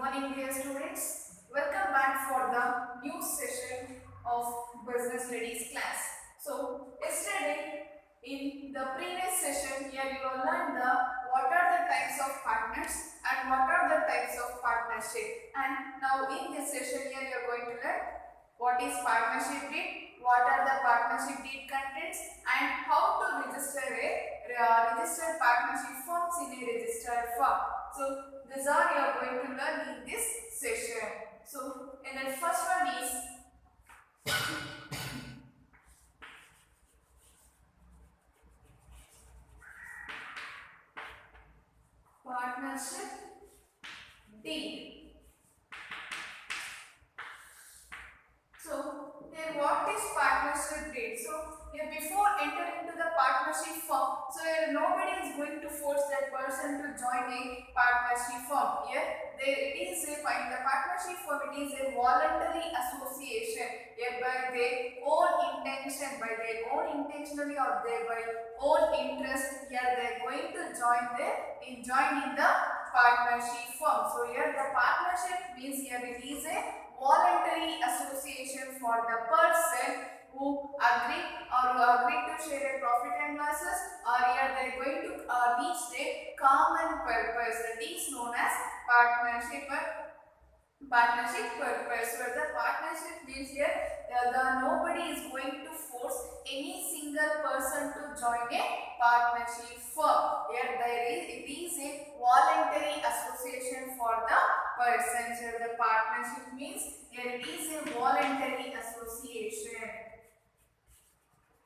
morning, dear students. Welcome back for the new session of Business Studies class. So, yesterday in the previous session, here you will learn what are the types of partners and what are the types of partnership. And now in this session, here you are going to learn what is partnership deed, what are the partnership deed contents, and how to register a registered partnership forms in a registered firm. So these are you are going to learn in this session. So and the first one is partnership deed. So here what is partnership deed? So here before entering into the partnership firm, so here nobody is going to force that person to join a partnership firm. Here it is in the partnership firm, it is a voluntary association. Here by their own intention, by their own intentionally or by own interest, here they are going to join in the partnership firm. So here the partnership means here it is a voluntary association for the person who agree to share a profit and losses, or here they are going to reach their common purpose. That is known as partnership purpose. Where the partnership means here nobody is going to force any single person to join a partnership firm. Here it is a voluntary association for the persons. Here the partnership means here it is a voluntary association.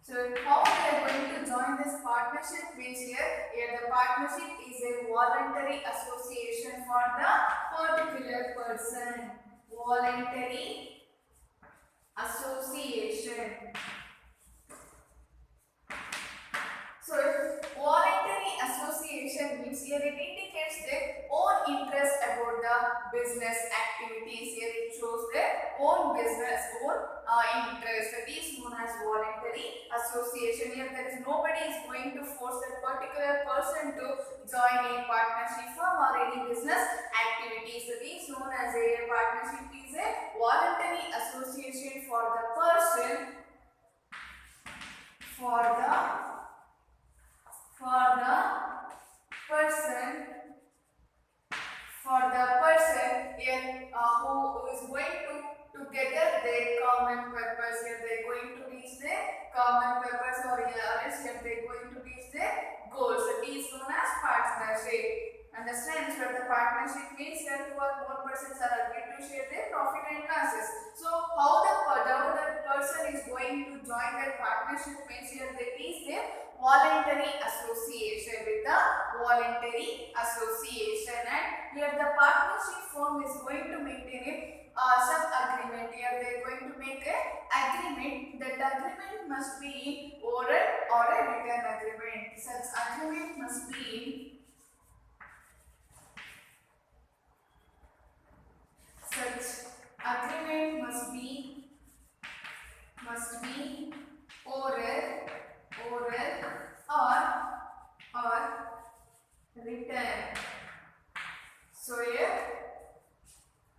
So how we are going to join this partnership means here the partnership is a voluntary association for the particular person. Voluntary association. So voluntary association means here it indicates their own interest about the business activities. Here it shows their own business, interest. That is known as voluntary association. Here there is nobody is going to force that particular person to join a partnership firm or any business activities. That is known as a partnership is a voluntary association for the person here who is going to gather their common purpose. Here they are going to reach their common purpose, or else here they are going to reach their goals. It is known as partnership. Understand? So the partnership means that two or more persons are agreed to share their profit and losses. So how the person is going to join that partnership means here that is their voluntary association with the voluntary association, and here the partnership firm is going to maintain some agreement. Here they are going to make a agreement. That agreement must be in oral or a written agreement. Such agreement must be in oral or written. So here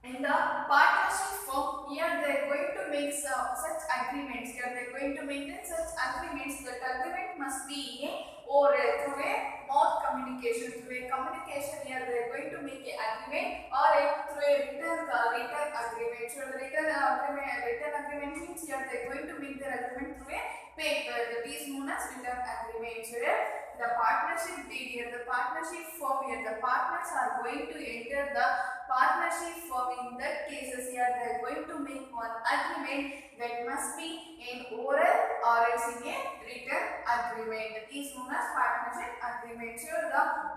in the partnership firm, here they are going to make such agreements. Here they are going to maintain such agreements. That agreement must be in oral, through a mouth communication. Through a communication, here they are going to make an agreement, or through a written agreement. So the written agreement means here they are going to make their agreement through a paper. That is known as written agreement. So here the partnership deed, here the partnership firm, here the partners are going to enter the partnership firm. In that cases, here they are going to make one agreement that must be in oral or else in a written agreement. That is known as partnership agreement. So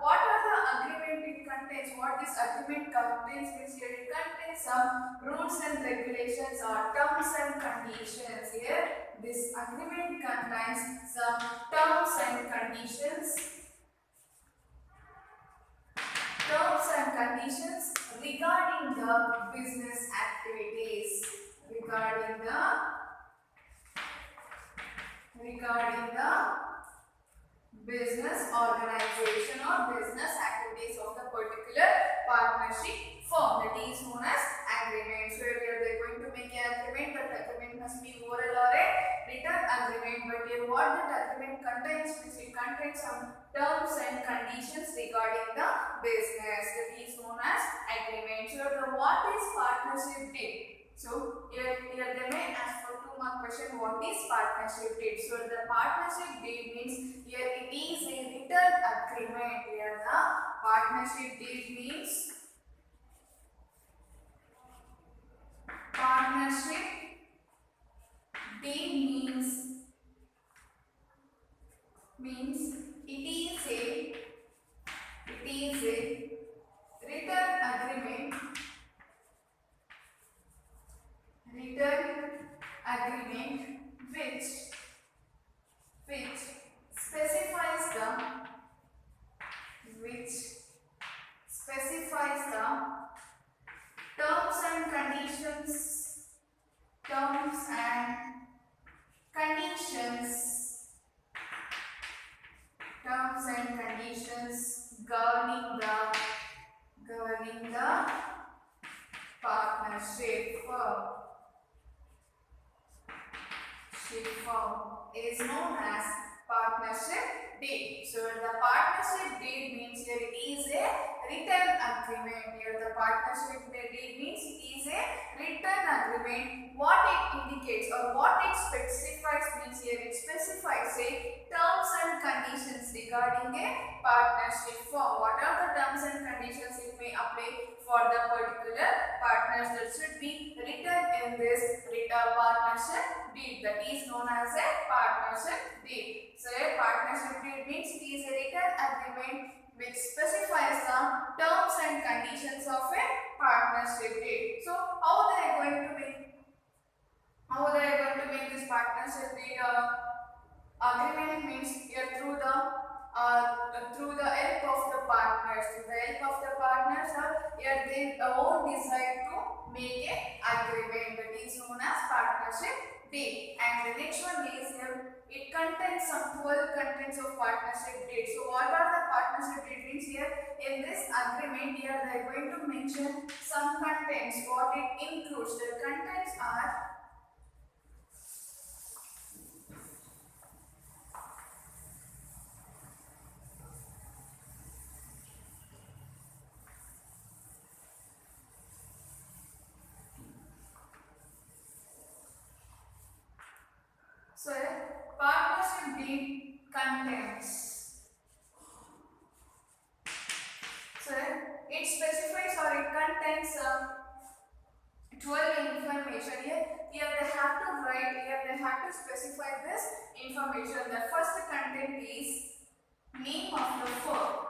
what are the agreement it contains? What this agreement contains means here it contains some rules and regulations or terms and conditions. Here this agreement contains some terms and conditions regarding the business activities. Regarding the business organization or business activities of the particular partnership firm. That is known as agreement. So here they are going to make an agreement. That agreement must be oral or a written agreement. But here what that agreement contains, which it contains some terms and conditions regarding the business. That is known as agreement. So the what is partnership deed? So here they may ask for 2-mark question. What is partnership deed? So the partnership deed means here it is a written agreement. Here the partnership deed means means it is a written agreement which specifies the terms and conditions governing the partnership firm is known as partnership deed. So the partnership deed means here it is a written agreement. Here the partnership deed means it is a written agreement. What it indicates or what it specifies means here it specifies a terms and conditions regarding a partnership firm. What are the terms and conditions it may apply for the particular partners that should be written in this partnership deed, that is known as a partnership deed. So a partnership deed means it is a written agreement which specifies the terms and conditions of a partnership deed. So how they are going to make this partnership deed agreement means here through the help of the partners. Through the help of the partners, here they own decide to make an agreement, that is known as partnership deed. And the next one is here it contains some 12 contents of partnership deed. So what are the partnership deed means here? In this agreement here they are going to mention some contents. What it includes? The contents are partnership deed contains. So it specifies or it contains 12 information here. Here they have to write. Here they have to specify this information. The first content is name of the firm.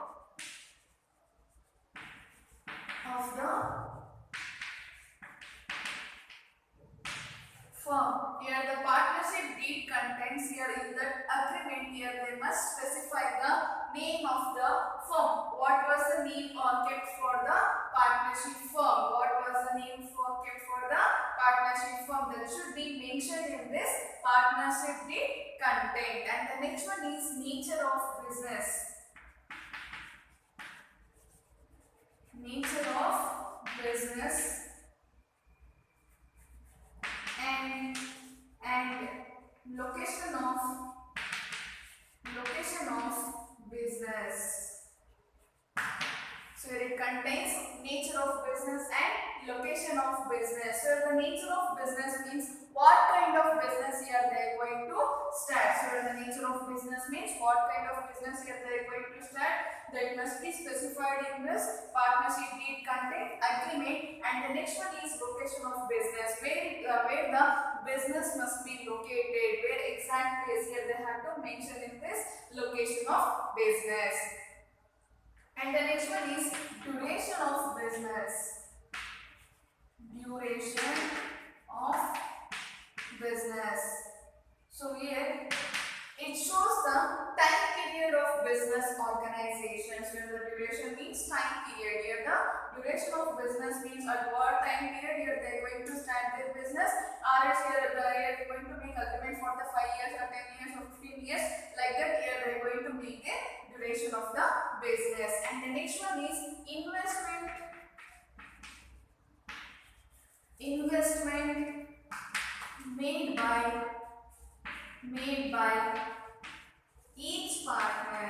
Here the partnership deed contains here in that agreement. Here they must specify the name of the firm. What was the name kept for the partnership firm? What was the name kept for the partnership firm? That should be mentioned in this partnership deed content. And the next one is nature of business. Nature of business and location of business. So it contains nature of business and location of business. So the nature of business means what kind of business here they are going to start. So the nature of business means what kind of business here they are going to start. That must be specified in this partnership deed content agreement. And the next one is location of business, where the business must be located, where exactly is here they have to mention in this location of business. And the next one is duration of business. Duration of business. So here it shows the time period of business organizations. Where the duration means time period. Here the duration of business means at what time period here they are going to start their business, or else here they are going to make agreement for the 5 years or 10 years or 15 years. Like that here they are going to make the duration of the business. And the next one is investment made by each partner.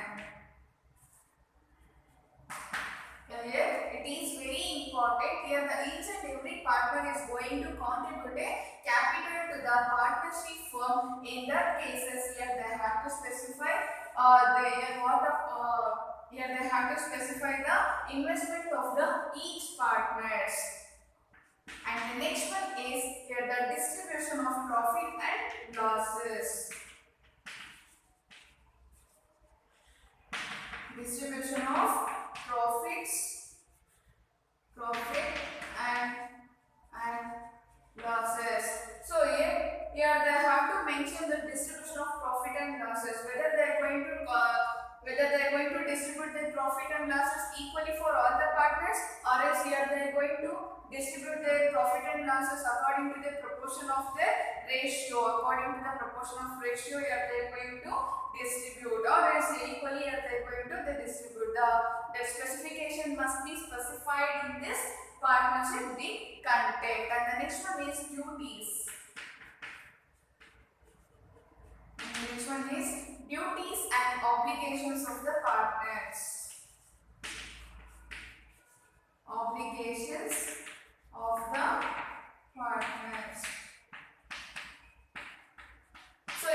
Here it is very important. Here the each and every partner is going to contribute a capital to the partnership firm. In that cases, here they have to specify here they have to specify the investment of the each partners. And the next one is here the distribution of profit and losses. Distribution of profit and losses. So here they have to mention the distribution of profit and losses, whether they are going to distribute the profit and losses equally for all the partners, or else here they are going to distribute their profit and losses according to the proportion of the ratio. According to the proportion of ratio, here they are going to distribute, or else equally here they are going to distribute. The specification must be specified in this partnership deed content. And the next one is duties. And the next one is duties and obligations of the partners. Obligations of the partners. So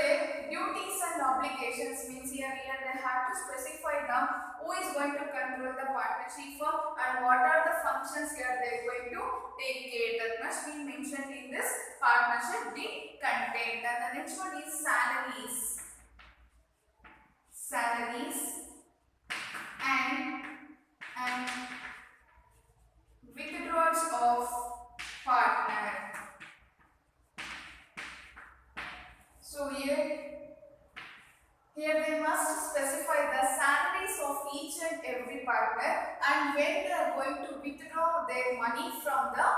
duties and obligations means here they have to specify the who is going to control the partnership firm and what are the functions here they are going to take care. That must be mentioned in this partnership deed content. And the next one is salaries and withdrawals of partner. So here they must specify the salaries of each and every partner and when they are going to withdraw their money from the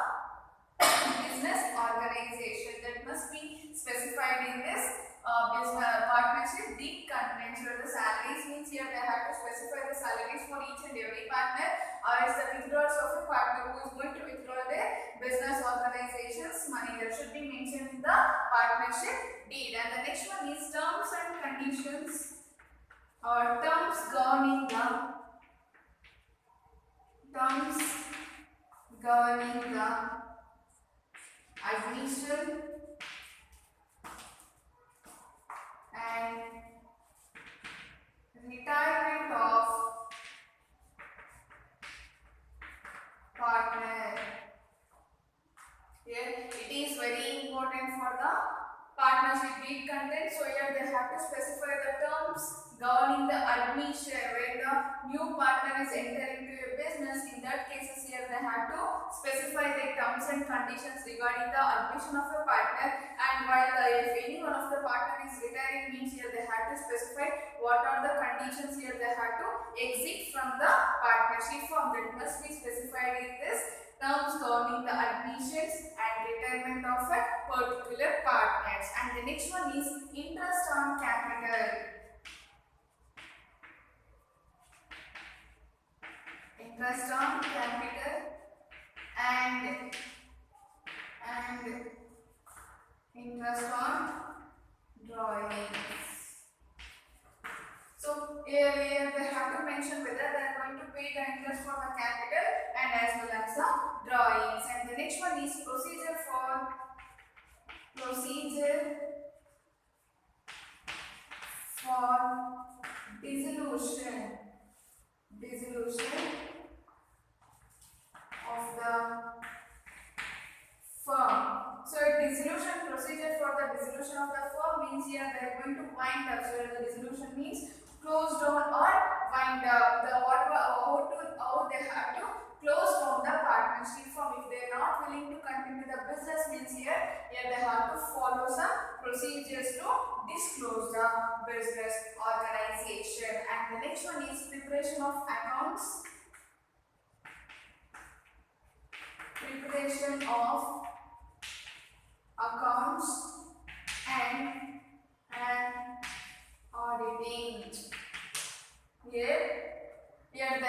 business organization. That must be specified in this business partnership deed content. So the salaries means here they have to specify the salaries for each and every partner, or is the withdrawals of a partner who is going to withdraw their business organization's money. That should be mentioned in the partnership deed. And the next one is terms and conditions, or terms governing the admission and retirement of partner. Here it is very important for the partnership deed content. So here they have to specify the terms governing the admission when the new partner is entering into a business. In that cases here they have to specify the terms and conditions regarding the admission of a partner. And while if any one of the partner is retiring means here they have to specify what are the conditions here they have to exit from the partnership firm. That must be specified in this terms governing the admissions and retirement of a particular partners. And the next one is interest on capital. Interest on capital and interest on drawings. So here they have to mention whether they are going to pay the interest for the capital and as well as the drawings. And the next one is procedure for dissolution of the firm. So dissolution procedure for the dissolution of the firm means here they are going to wind up. So the dissolution means close down or wind up. How they have to close down the partnership firm. If they are not willing to continue the business means here they have to follow some procedures to disclose the business organization. And the next one is preparation of accounts. Preparation of accounts and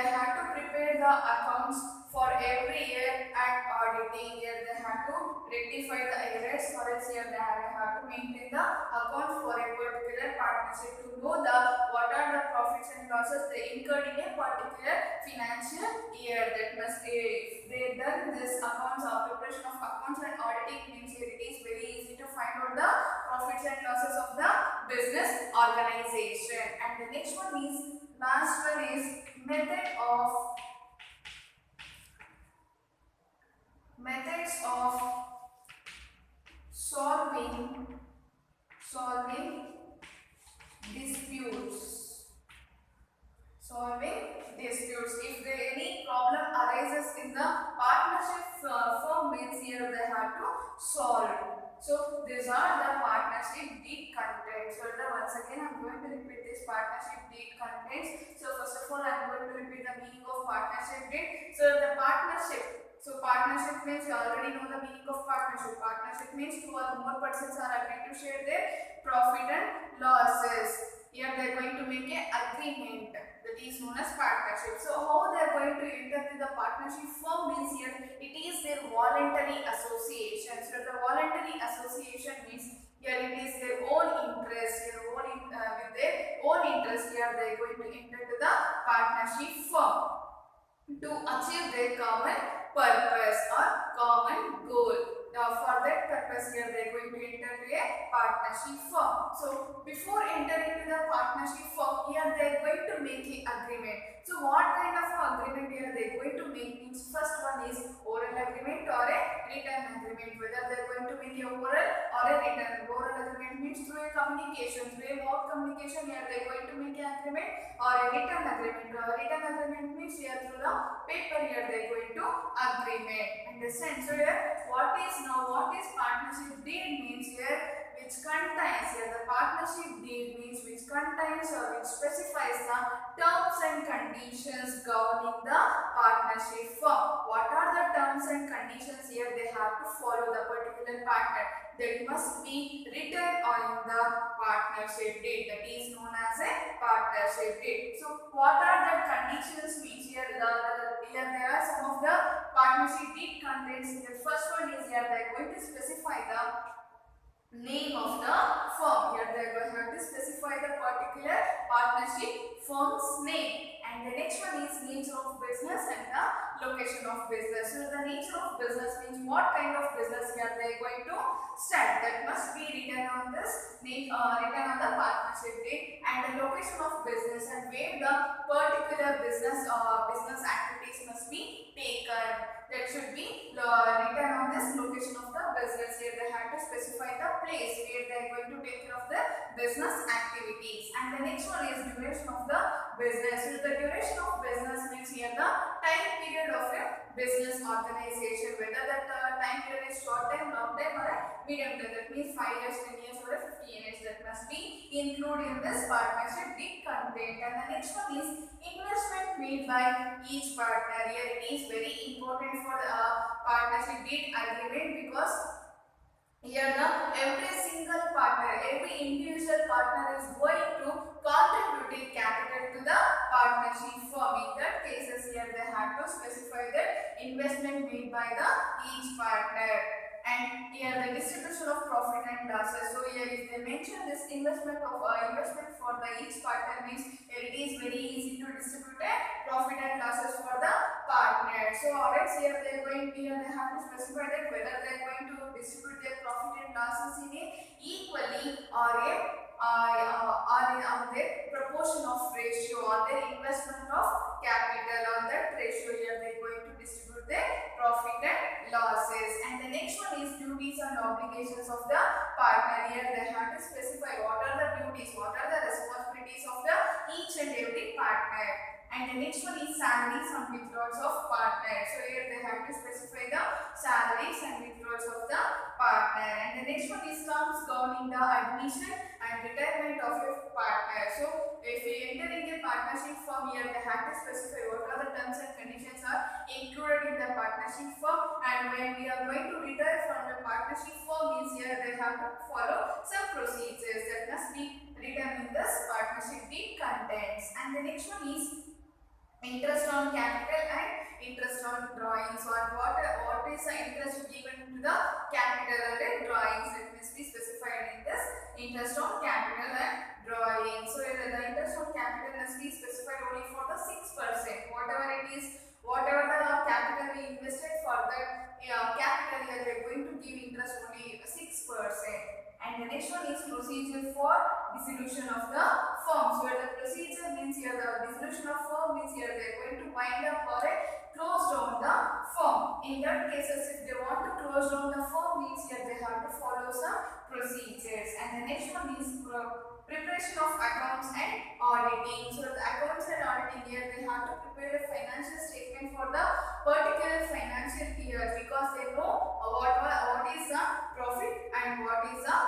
they have to prepare the accounts for every year and auditing. Here they have to rectify the errors, or else here they have to maintain the accounts for a particular partnership to know the what are the profits and losses they incurred in a particular financial year. That must, if they done this accounts or preparation of accounts and auditing means here it is very easy to find out the profits and losses of the business organization. And the next one is, last one is methods of solving disputes. If there any problem arises in the partnership firm means here they have to solve. So these are the partnership deed contents. So once again I am going to repeat this partnership deed contents. So first of all I am going to repeat the meaning of partnership deed. So the partnership. So partnership means you already know the meaning of partnership. Partnership means two or more persons are agreed to share their profit and losses. Here they are going to make an agreement, that is known as partnership. So how they are going to enter to the partnership firm means here it is their voluntary association. So the voluntary association means here it is their own interest, with their own interest here they are going to enter to the partnership firm to achieve their common purpose or common goal. Now for that purpose here they are going to enter to a partnership firm. So before entering to the partnership firm here they are going to make an agreement. So what kind of agreement here they are going to make means, first one is oral agreement or a written agreement. Whether they are going to make a oral or a written. Oral agreement means through a communication, through a mouth communication here they are going to make an agreement, or a written agreement. Written agreement means here through the paper here they are going to agreement. Understand? So here what is partnership deed means here which contains, here the partnership deed means which contains or which specifies the terms and conditions governing the partnership firm. What are the terms and conditions here they have to follow the particular partner, that must be written on the partnership deed, that is known as a partnership deed. So what are the conditions means here there are some of the partnership deed contents. The first one is here they are going to specify the name of the firm. Here they are going to specify the particular partnership firm's name. And the next one is nature of business and the location of business. So the nature of business means what kind of business here they are going to start, that must be written on this written on the partnership deed. And the location of business, and where the particular business activities must be taken, that should be written on this location of the business. Here they have to specify the place where they are going to take care of the business activities. And the next one is duration of the business. So the duration of business means here the time period of a business organization, whether that time period is short time, long time or a medium term, that means 5 years, 10 years or 15 years, that must be included in this partnership deed content. And the next one is investment made by each partner. Here it is very important for the partnership deed agreement, because here every single partner, every individual partner is going to contribute capital to the partnership firm. In that cases here they have to specify that investment made by the each partner. And here the distribution of profit and losses. So here if they mention this investment for the each partner means here it is very easy to distribute a profit and losses for the partner. So alright, here they have to specify that whether they are going to distribute their profit and losses in a equally or on their proportion of ratio, or their investment of capital on that ratio. Here they are going to distribute their profit and losses. And the next one is duties and obligations of the partner. Here they have to specify what are the duties, what are the responsibilities of the each and every partner. And the next one is salaries and withdrawals of partner. So here they have to specify the salaries and withdrawals of the partner. And the next one is terms governing the admission and retirement of a partner. So if we enter in a partnership firm, here they have to specify what are the terms and conditions are included in the partnership firm. And when we are going to retire from the partnership firm means here they have to follow some procedures that must be written in this partnership deed contents. And the next one is interest on capital and interest on drawings. So what is the interest given to the capital and drawings? It must be specified in this interest on capital and drawings. So the interest on capital must be specified only for the 6%. Whatever it is, whatever the capital we invested for the capital, they are going to give interest only 6%. And the next one is procedure for dissolution of the firm. So the procedure means here the dissolution of firm means here they are going to wind up or close down the firm. In that cases, if they want to close down the firm means here they have to follow some procedures. And the next one is preparation of accounts and auditing. So the accounts and auditing here they have to prepare a financial statement for the particular financial year, because they know what is the profit and what is the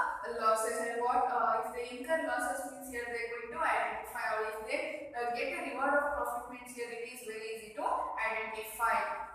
losses, and what if they incur losses means here they are going to identify, or if they get a reward of profit means here it is very easy to identify.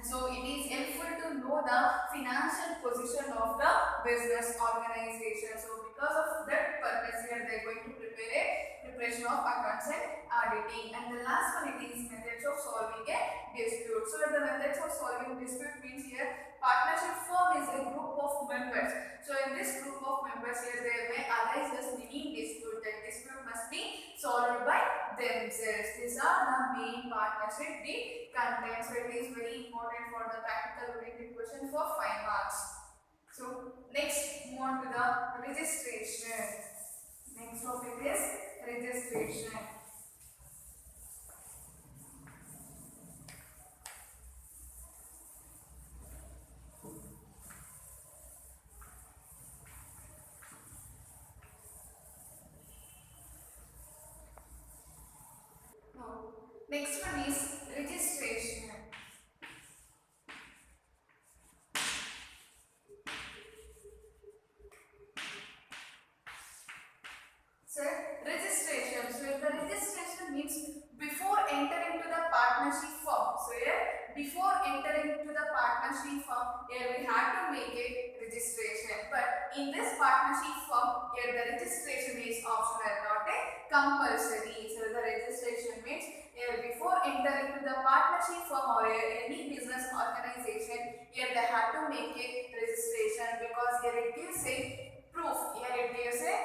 So it is helpful to know the financial position of the business organization. So because of that purpose here they are going to prepare a preparation of accounts and auditing. And the last one, it is methods of solving a dispute. So the methods of solving dispute means here partnership firm is a group of members. So in this group of members here there may arise as many dispute. That dispute must be solved by themselves. These are the main partnership the content. So it is very important for the practical oriented question for 5 marks. So next move on to the registration. Next topic is registration. Next one is registration. So registration. So the registration means before entering to the partnership firm. So here before entering to the partnership firm, here we have to make a registration. But in this partnership firm, here the registration is optional, not a compulsory. So the registration means here before entering to the partnership firm or any business organization, here they have to make a registration, because here it gives a proof. Here it gives a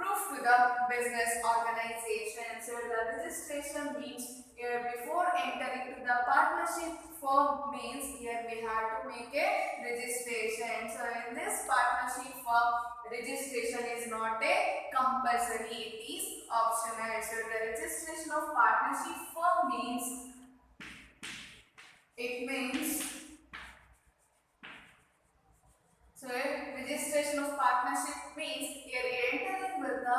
proof to the business organization. So the registration means here before entering to the partnership firm means here we have to make a registration. So in this partnership firm, registration is not a compulsory, it is optional. So the registration of partnership firm means, it means, so registration of partnership means here entering with the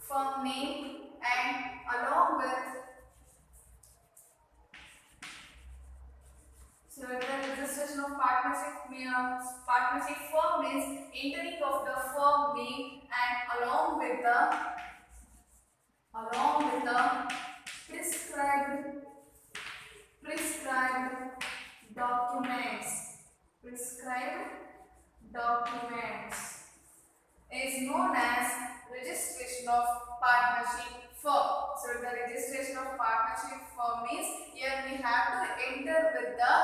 firm name and along with, so the registration of partnership firm means entering of the firm name and along with the prescribed documents is known as registration of partnership firm. So the registration of partnership firm means here we have to enter with the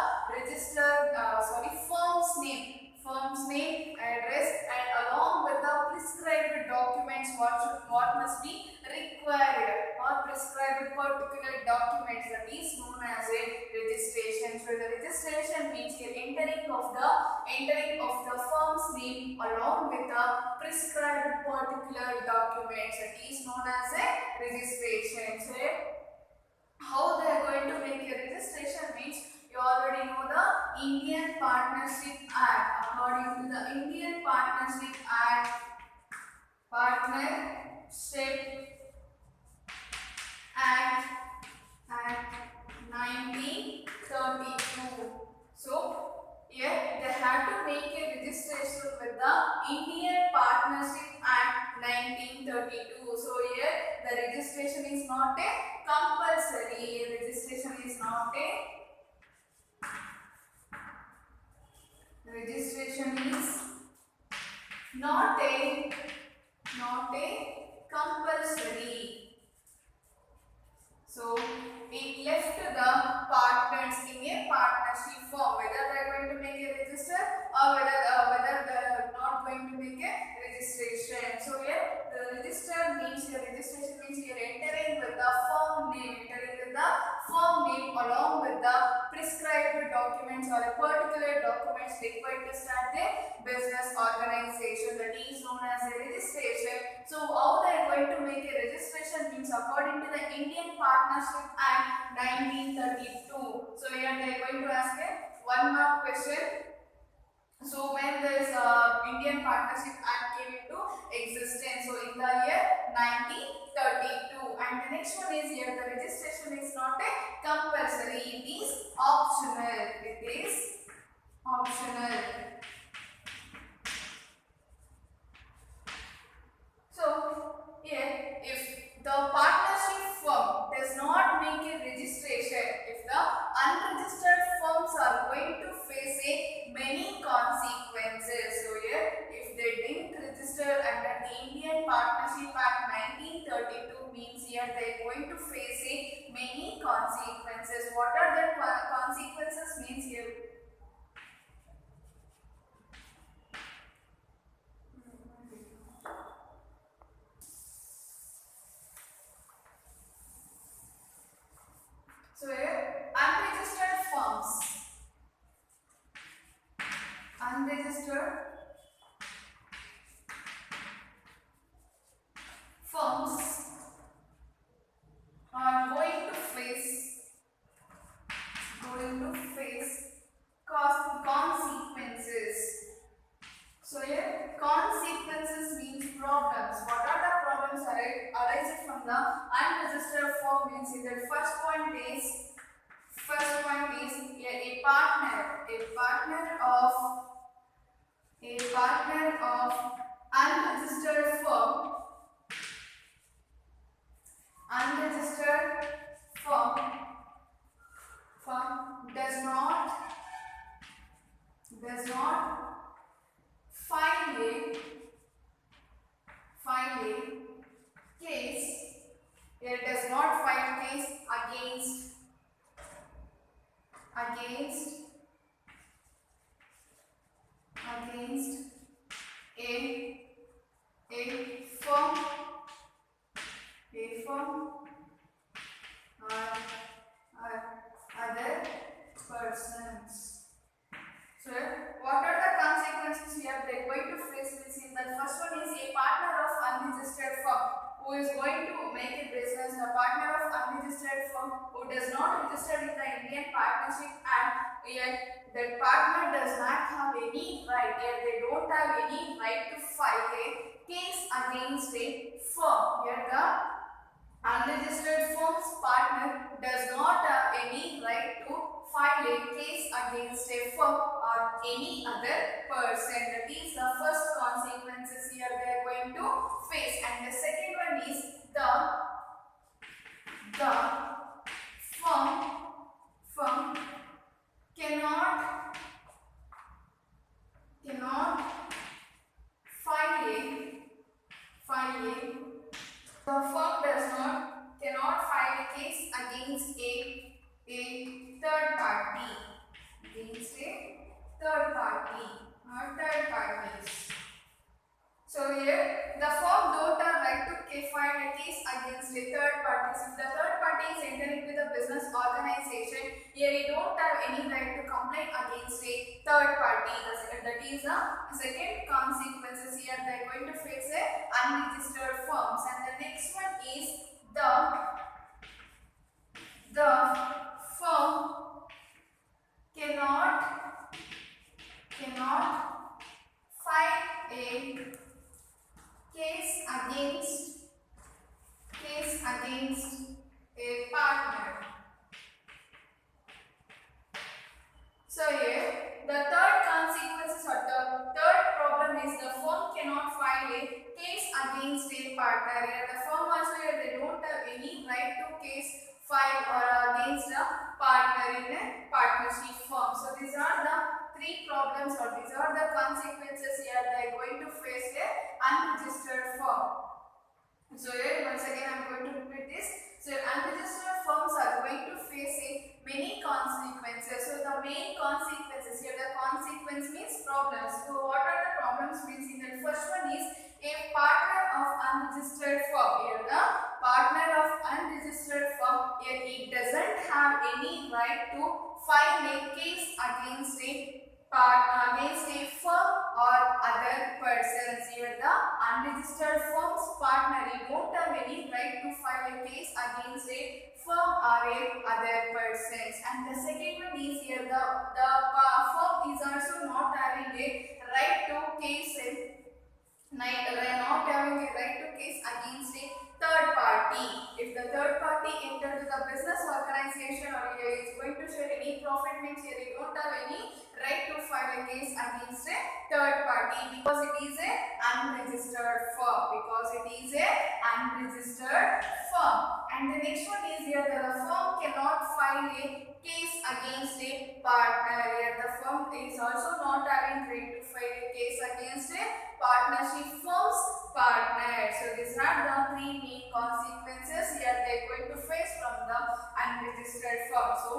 firm's name, address, and along with the prescribed documents what must be required, or prescribed particular documents, that is known as a registration. So the registration means here entering of the firm's name along with the prescribed particular documents, that is known as a registration. So how they are going to make a registration means you already know the Indian Partnership Act. According to the Indian Partnership Act, Partnership Act 1932. So here they have to make a registration with the Indian Partnership Act 1932. So here the registration is not a compulsory. Registration is not a compulsory. So it left to the partners in a partnership form whether they are going to make a register or whether they are not going to make a registration. So here the register means your registration means you are entering with the firm name, along with the prescribed documents or a particular documents required to start the business organization, that is known as a registration. So how they are going to make a registration means according to the Indian Partnership Act 1932. So here they are going to ask a 1 mark question. So when this Indian Partnership Act came into existence, so in the year 1932, and the next one is here the registration is not a compulsory, it is optional. It is optional. So here if the partnership firm does not make a registration, if the unregistered firms are going to face a many consequences. So here if they didn't register under the Indian Partnership Act 1932 means here they are going to face a many consequences. What are the consequences means here? So here unregistered firms are going to face consequences. So here consequences means problems. What are the problems arising from the unregistered firm means that first point is a partner of unregistered firm does not file a case. It does not file case against a firm or other persons. So what are the consequences here they are going to face? We see that first one is a partner of unregistered firm who is going to make a business. The partner of unregistered firm who does not register with the Indian Partnership Act, yet that partner does not have any right, yet they don't have any right to file a case against a firm. Here the unregistered firm's partner does not have any right to file a case against a firm or any other person. That is the first consequences here they are going to face. And the second one is the firm cannot file a the firm cannot file a case against a third party, or third parties. So here the firm don't have right to file a case against a third party. If the third party is entering with a business organization, here you don't have any right to complain against a third party. That is the second consequences here they are going to face a unregistered firms. And the next one is the firm cannot file a case against a partner. So here the third against a partner. Here the firm also here they don't have any right to case file or against a partner in a partnership firm. So these are the three problems or these are the consequences here they are going to face a unregistered firm. So here once again I am going to repeat this. So unregistered firms are going to face a many consequences. So the main consequences here, the consequence means problems. So what are the problems means? In the first one is a partner of unregistered firm. Here the partner of unregistered firm here it doesn't have any right to file a case against a firm or other persons. Here the unregistered firm's partner he won't have any right to file a case against a firm or a other persons. And the second one is here the firm is also not having a right to case not having a right to case against a third party. If the third party enters the business organization or is going to share any profit means here you don't have any right to file a case against a third party because it is a unregistered firm. And the next one is here the firm cannot file a case against a partner. Here the firm is also not having right to file a case against a partnership firm's partner. So these are the three main consequences here they are going to face from the unregistered firm. So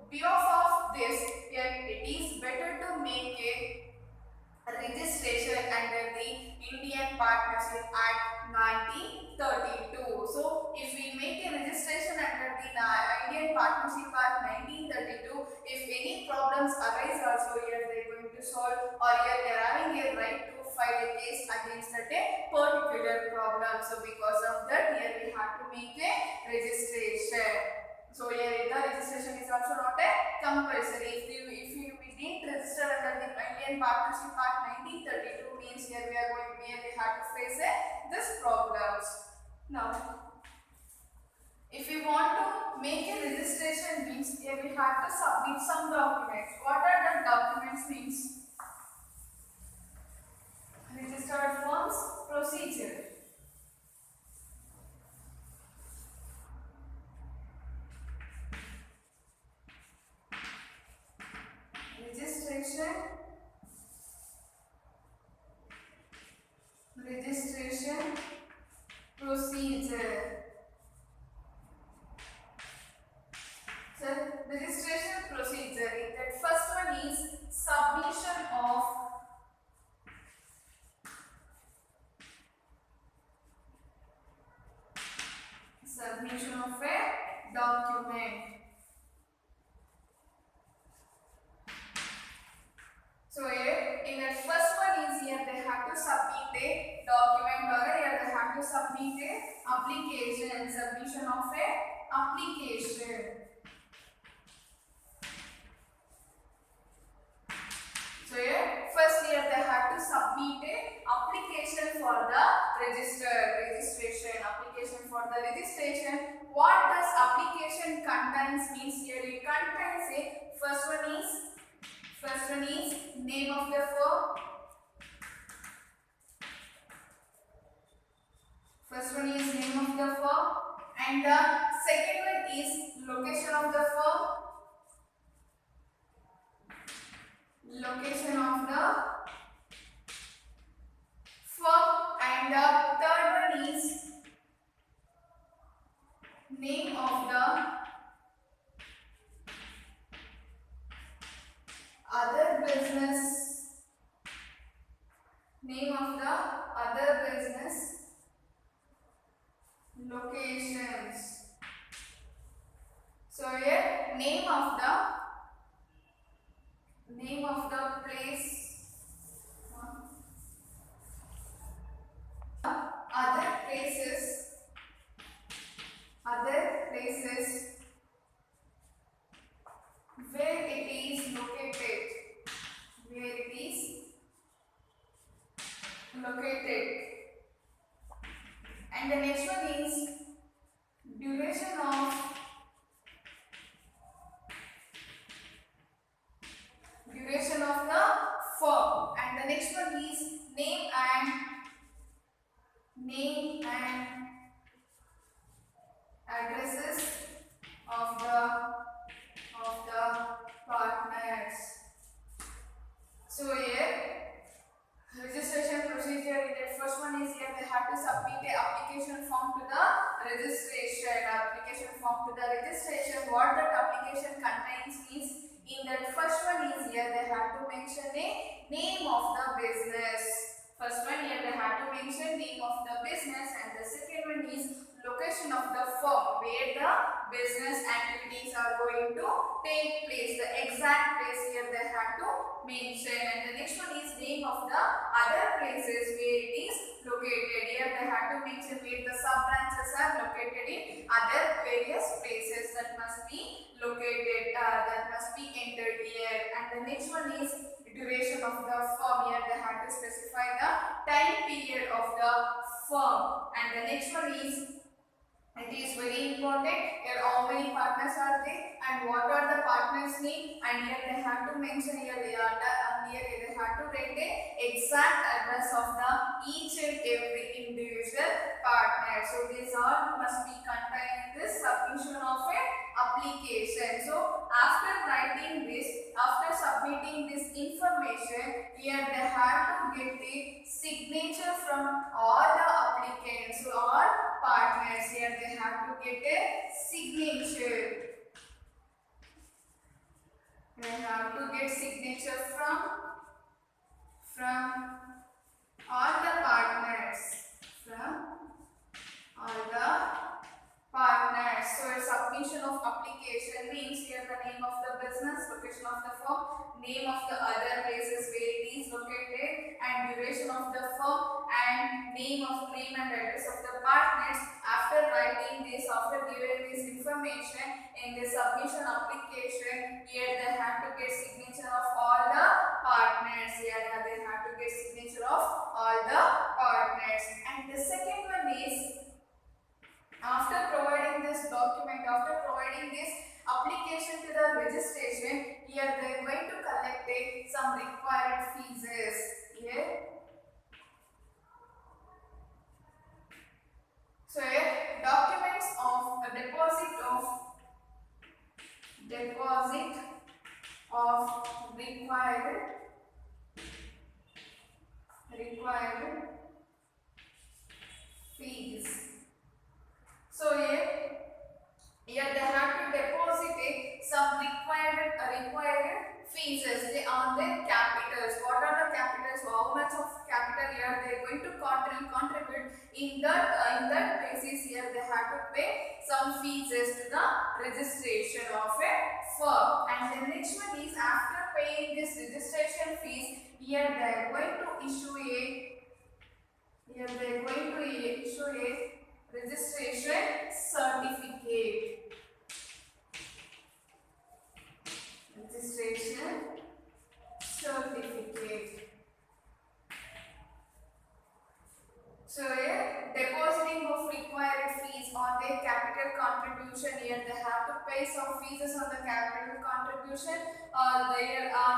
because of this here it is better to make a registration under the Indian Partnership Act 1932. So if we make a registration under the Indian Partnership Act 1932, if any problems arise also here they are going to solve or here they are having a right to file a case against that a particular problem. So because of that here we have to make a registration. So here the registration is also not a compulsory. If we didn't register under the Indian Partnership Act 1932 means here we have to face this problems. Now if we want to make a registration means here we have to submit some documents. What are the documents means? Registered firms procedure. Registration procedure. So registration procedure. That first one is submission of a document. So here in that first one is here they have to submit a document or here they have to submit a application. Submission of a application. So here first here they have to submit a application for the registration. Application for the registration. What does application contains means here it contains a first one is name of the firm. First one is name of the firm and the second one is location of the firm. Location of the firm and the third one is name of the other business. Name of the other business locations. So here name of the place, other places where it is located. And the next one is duration of the firm and the next one is name name and addresses of the partners. So here registration procedure in that first one is here they have to submit a application form to the registration. What that application contains means in that first one is here they have to mention a name of the business. First one here they have to mention name of the business, and the second one is location of the firm where the business activities are going to take place. The exact place here they have to mention, and the next one is name of the other places where it is located. Here they have to mention where the sub branches are located in other various places that must be located, that must be entered here. And the next one is duration of the firm. Here they have to specify the time period of the firm. And the next one is, it is very important here how many partners are there and what are the partners' name, and here they have to mention here they are here they have to write the exact address of the each and every individual partner. So these all must be contained in this submission of a application. So after writing this, after submitting this information, here they have to get the signature from all the applicants. So all partners here they have to get a signature. They have to get signature from all the partners. So a submission of application means here the name of the business, location of the firm, name of the other places where it is located, and duration of the firm, and name and address of the partners. After writing this, after giving this information in the submission application, here they have to get signature of all the partners. Here they have to get signature of all the partners. And the second one is, after providing this document, after providing this application to the registration, here they are going to collect some required fees. Here, so here documents of a deposit of required fees. So here they have to deposit some required fees on their capitals. What are the capitals? How much of capital here they are going to contribute? In that basis, here they have to pay some fees to the registration of a firm. And the next one is, after paying this registration fees, here they are going to issue a registration certificate. So here depositing of required fees on their capital contribution. Here they have to pay some fees on the capital contribution. On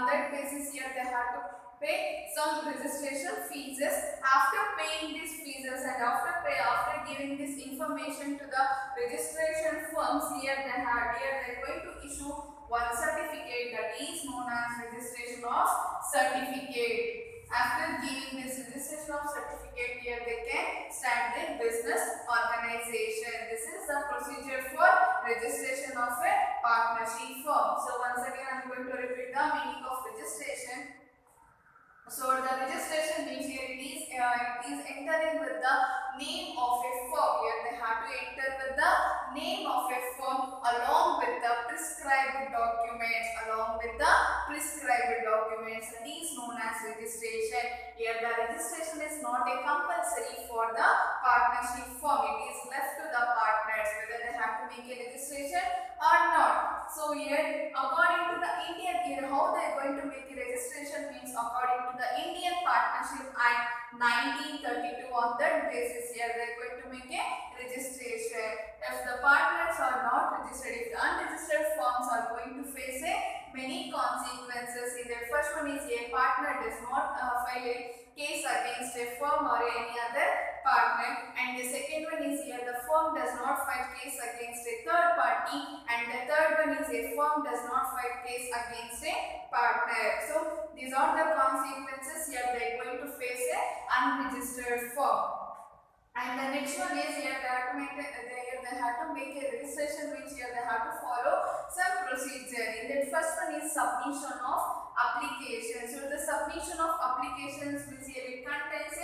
that basis, here they have to pay some registration fees. After paying these fees and after giving this information to the registration firms, here they are going to issue one certificate that is known as registration of certificate. After giving this registration of certificate, here they can start their business organization. This is the procedure for registration of a partnership firm. So once again, I am going to repeat the meaning of registration. So the registration means here it is entering with the name of a firm. Here they have to enter with the name of a firm along with the prescribed documents. That is known as registration. Here the registration is not a compulsory for the partnership firm. It is left to the partners whether they have to make a registration or not. So here, according to the Indian, here how they are going to make a registration means according to the Indian Partnership Act 1932. On that basis, here they are going to make a registration. If the partners are not registered, if the unregistered firms are going to face many consequences. The first one is a partner does not not file a case against a firm or any other partner. And the second one is here, the firm does not file case against a third party, and the third one is a firm does not file case against a partner. So these are the consequences here they are going to face a unregistered firm. And the next one is here they have to make a registration, which here they have to follow some procedure. In that first one is submission of application. So the submission of applications means here it contains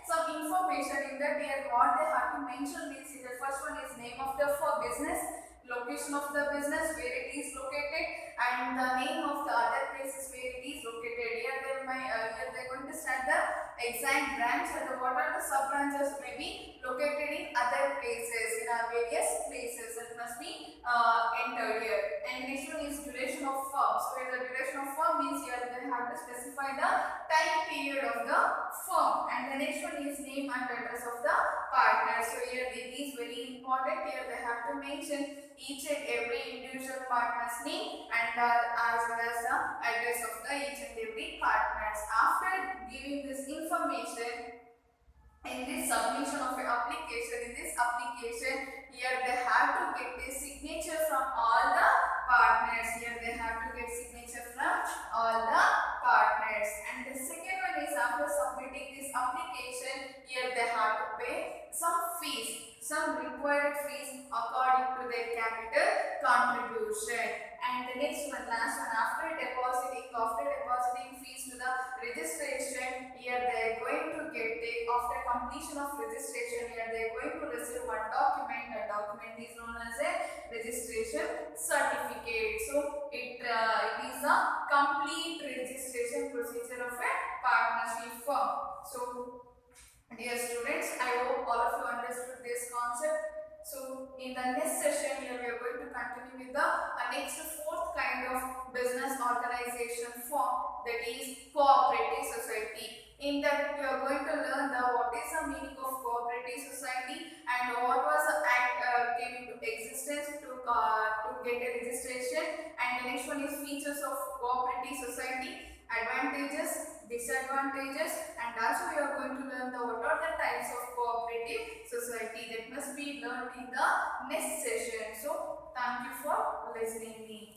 some information in that here what they have to mention means in the first one is name of the business, location of the business, where it is located, and the name of the other places where it is located. Here they are going to start the exact branch and what are the sub branches may be located in other places, in our various places that must be entered here. And next one is duration of firm. So here the duration of firm means here they have to specify the time period of the firm. And the next one is name and address of the partner. So here it is very important. Here they have to mention each and every individual partner's name and as well as the address of the each and every partners. After giving this information in this submission of an application, here they have to get a signature from all the partners. Here they have to get signature from all the partners. And the second one is after submitting this application, here they have to pay some fees, some required fees according to their capital contribution. And the next one, last one, after depositing fees to the registration, here they are going to get after completion of registration, here they are going to receive one document. The document is known as a registration certificate. So it is a complete registration procedure of a partnership firm. So dear students, I hope all of you understood this concept. So in the next session here we are going to continue with the next fourth kind of business organization form, that is cooperative society. In that we are going to learn what is the meaning of cooperative society and what was the act came into existence to get a registration, and the next one is features of cooperative society, advantages, disadvantages, and also we are going to learn what are the types of cooperative society that must be learned in the next session. So thank you for listening me.